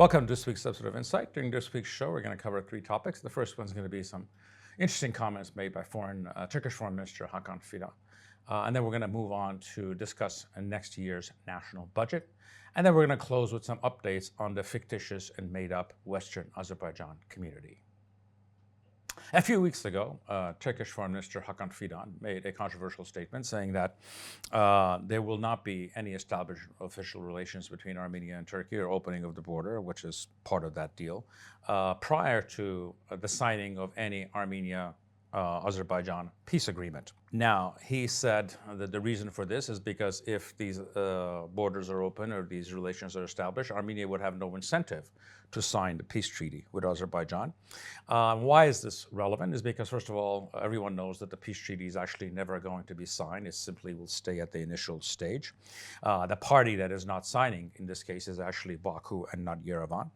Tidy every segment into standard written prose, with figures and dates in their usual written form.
Welcome to this week's episode of Insight. During this week's show, we're going to cover three topics. The first one's going to be some interesting comments made by Turkish Foreign Minister Hakan, and then we're going to move on to discuss next year's national budget. And then we're going to close with some updates on the fictitious and made-up Western Azerbaijan community. A few weeks ago, Turkish Foreign Minister Hakan made a controversial statement saying that there will not be any established official relations between Armenia and Turkey or opening of the border, which is part of that deal, prior to the signing of any Armenia-Azerbaijan peace agreement. Now, he said that the reason for this is because if these borders are open or these relations are established, Armenia would have no incentive to sign the peace treaty with Azerbaijan. Why is this relevant? Is because, first of all, everyone knows that the peace treaty is actually never going to be signed. It simply will stay at the initial stage. The party that is not signing, in this case, is actually Baku and not Yerevan.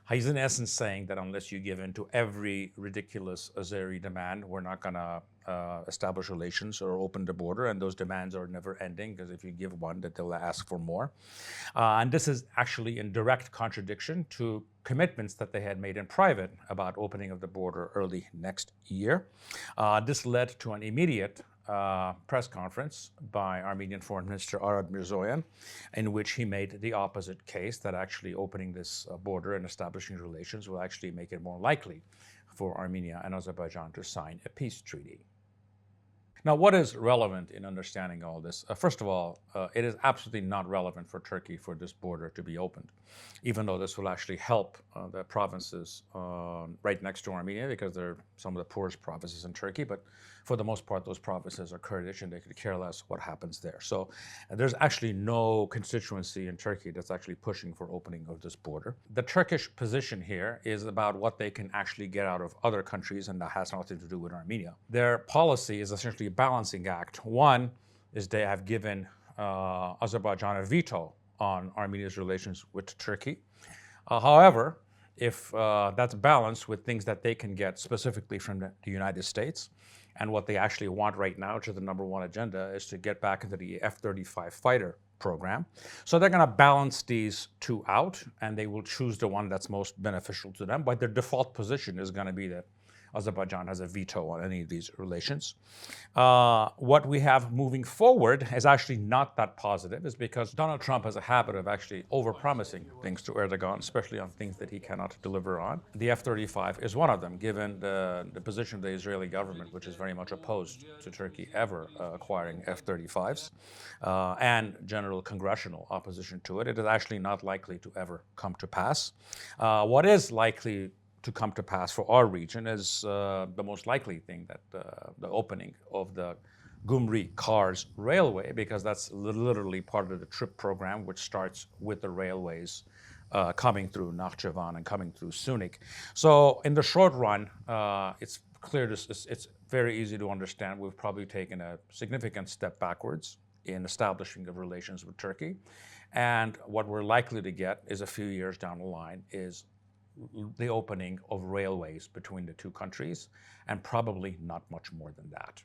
He's in essence saying that unless you give in to every ridiculous Azeri demand, we're not going to establish relations or open the border, and those demands are never ending because if you give one, that they'll ask for more. And this is actually in direct contradiction to commitments that they had made in private about opening of the border early next year. This led to an immediate press conference by Armenian Foreign Minister Arad Mirzoyan, in which he made the opposite case, that actually opening this border and establishing relations will actually make it more likely for Armenia and Azerbaijan to sign a peace treaty. Now, what is relevant in understanding all this? First of all, it is absolutely not relevant for Turkey for this border to be opened, even though this will actually help the provinces right next to Armenia, because they're some of the poorest provinces in Turkey. But for the most part, those provinces are Kurdish and they could care less what happens there. So there's actually no constituency in Turkey that's actually pushing for opening of this border. The Turkish position here is about what they can actually get out of other countries, and that has nothing to do with Armenia. Their policy is essentially a balancing act. One is they have given Azerbaijan a veto on Armenia's relations with Turkey. However, if that's balanced with things that they can get specifically from the United States, and what they actually want right now, which is the number one agenda, is to get back into the F-35 fighter program. So they're going to balance these two out, and they will choose the one that's most beneficial to them. But their default position is going to be that Azerbaijan has a veto on any of these relations. What we have moving forward is actually not that positive, is because Donald Trump has a habit of actually overpromising things to Erdogan, especially on things that he cannot deliver on. The F-35 is one of them, given the position of the Israeli government, which is very much opposed to Turkey ever acquiring F-35s, and general congressional opposition to it. It is actually not likely to ever come to pass. What is likely to come to pass for our region is the most likely thing, that the opening of the Gumri-Kars railway, because that's literally part of the TRIP program, which starts with the railways coming through Nakhchivan and coming through Sunik. So in the short run, it's clear, it's very easy to understand. We've probably taken a significant step backwards in establishing the relations with Turkey. And what we're likely to get is a few years down the line is the opening of railways between the two countries, and probably not much more than that.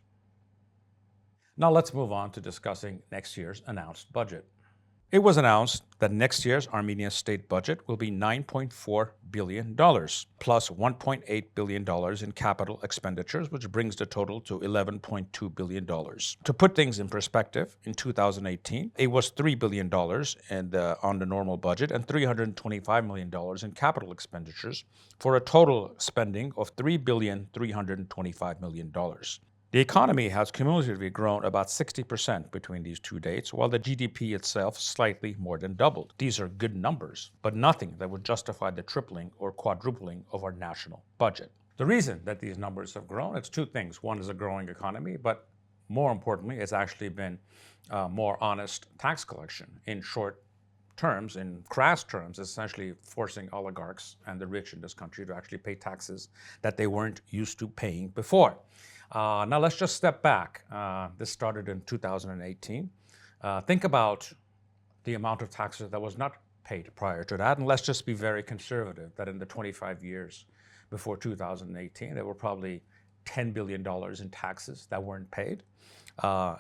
Now let's move on to discussing next year's announced budget. It was announced that next year's Armenia state budget will be $9.4 billion, plus $1.8 billion in capital expenditures, which brings the total to $11.2 billion. To put things in perspective, in 2018, it was $3 billion on the normal budget and $325 million in capital expenditures, for a total spending of $3.325 billion. The economy has cumulatively grown about 60% between these two dates, while the GDP itself slightly more than doubled. These are good numbers, but nothing that would justify the tripling or quadrupling of our national budget. The reason that these numbers have grown, it's two things. One is a growing economy, but more importantly, it's actually been more honest tax collection. In short terms, in crass terms, essentially forcing oligarchs and the rich in this country to actually pay taxes that they weren't used to paying before. Now let's just step back. This started in 2018. Think about the amount of taxes that was not paid prior to that, and let's just be very conservative that in the 25 years before 2018, there were probably $10 billion in taxes that weren't paid.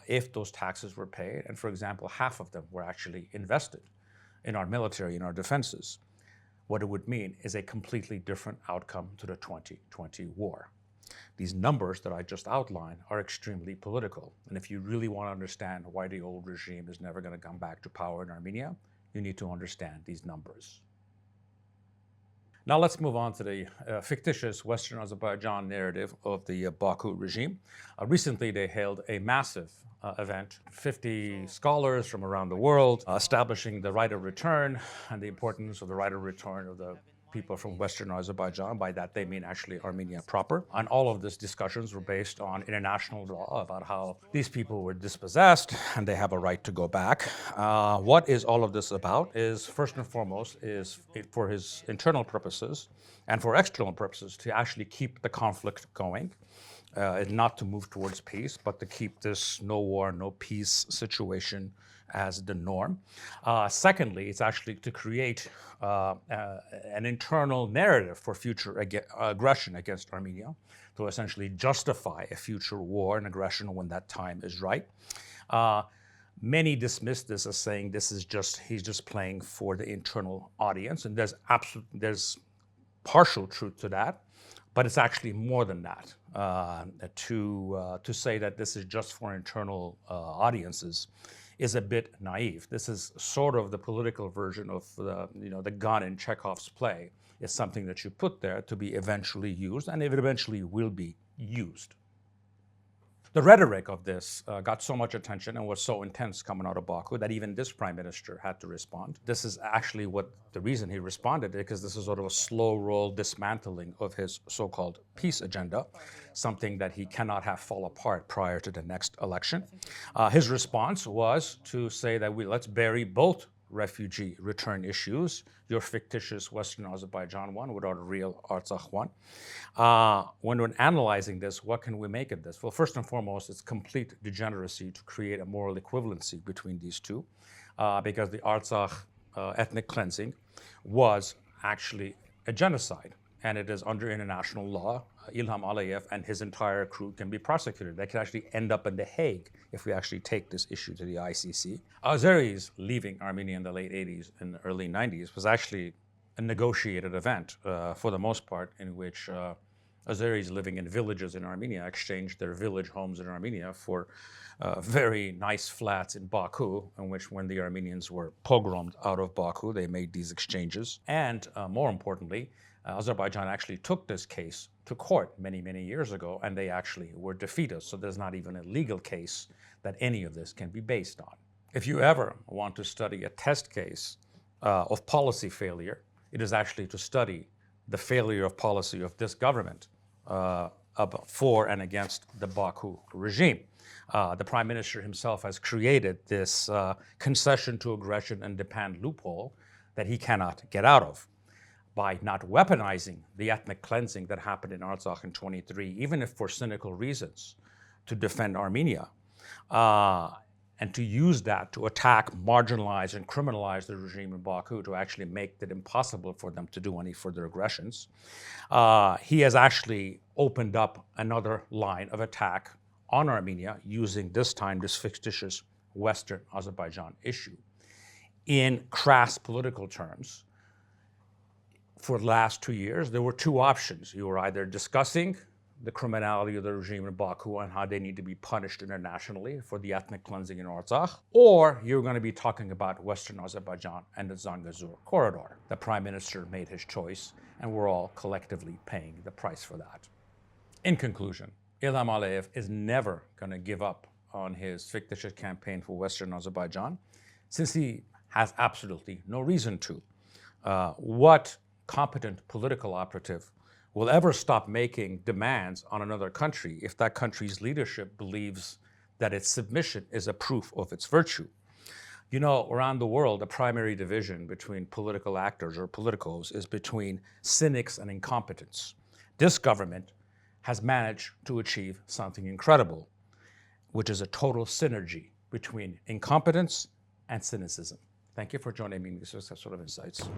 If those taxes were paid, and for example, half of them were actually invested in our military, in our defenses, what it would mean is a completely different outcome to the 2020 war. These numbers that I just outlined are extremely political. And if you really want to understand why the old regime is never going to come back to power in Armenia, you need to understand these numbers. Now let's move on to the fictitious Western Azerbaijan narrative of the Baku regime. Recently, they held a massive event, 50 scholars from around the world, establishing the right of return and the importance of the right of return of the people from Western Azerbaijan. By that, they mean actually Armenia proper. And all of these discussions were based on international law about how these people were dispossessed and they have a right to go back. What is all of this about is, first and foremost, is for his internal purposes and for external purposes to actually keep the conflict going. Not to move towards peace, but to keep this no war, no peace situation as the norm. Secondly, it's actually to create an internal narrative for future aggression against Armenia, to essentially justify a future war and aggression when that time is right. Many dismiss this as saying this is he's just playing for the internal audience, and there's partial truth to that, but it's actually more than that. To say that this is just for internal audiences is a bit naive. This is sort of the political version of the gun in Chekhov's play. It's something that you put there to be eventually used, and it eventually will be used. The rhetoric of this got so much attention and was so intense coming out of Baku that even this prime minister had to respond. This is actually the reason he responded, because this is sort of a slow roll dismantling of his so-called peace agenda, something that he cannot have fall apart prior to the next election. His response was to say that let's bury both refugee return issues, your fictitious Western Azerbaijan one without a real Artsakh one. When we're analyzing this, what can we make of this? Well, first and foremost, it's complete degeneracy to create a moral equivalency between these two, because the Artsakh ethnic cleansing was actually a genocide, and it is under international law. Ilham Aliyev and his entire crew can be prosecuted. They can actually end up in The Hague if we actually take this issue to the ICC. Azeris leaving Armenia in the late 80s and early 90s was actually a negotiated event for the most part, in which Azeris living in villages in Armenia exchanged their village homes in Armenia for very nice flats in Baku, in which when the Armenians were pogromed out of Baku, they made these exchanges. And more importantly, Azerbaijan actually took this case to court many, many years ago, and they actually were defeated. So there's not even a legal case that any of this can be based on. If you ever want to study a test case of policy failure, it is actually to study the failure of policy of this government for and against the Baku regime. The Prime Minister himself has created this concession to aggression and depend loophole that he cannot get out of, by not weaponizing the ethnic cleansing that happened in Artsakh in 23, even if for cynical reasons, to defend Armenia, and to use that to attack, marginalize, and criminalize the regime in Baku to actually make it impossible for them to do any further aggressions. He has actually opened up another line of attack on Armenia using this time this fictitious Western Azerbaijan issue. In crass political terms, for the last 2 years, there were two options. You were either discussing the criminality of the regime in Baku and how they need to be punished internationally for the ethnic cleansing in Artsakh, or you're going to be talking about Western Azerbaijan and the Zangezur corridor. The Prime Minister made his choice, and we're all collectively paying the price for that. In conclusion, Ilham Aliyev is never going to give up on his fictitious campaign for Western Azerbaijan, since he has absolutely no reason to. What competent political operative will ever stop making demands on another country if that country's leadership believes that its submission is a proof of its virtue? You know, around the world, the primary division between political actors or politicos is between cynics and incompetents. This government has managed to achieve something incredible, which is a total synergy between incompetence and cynicism. Thank you for joining me in these sort of insights.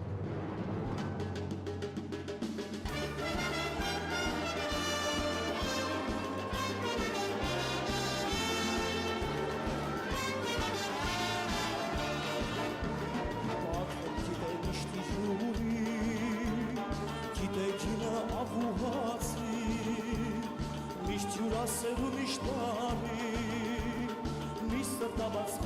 Միշտ հյուրասեր ու միշտ բարի, միշտ սրտաբաց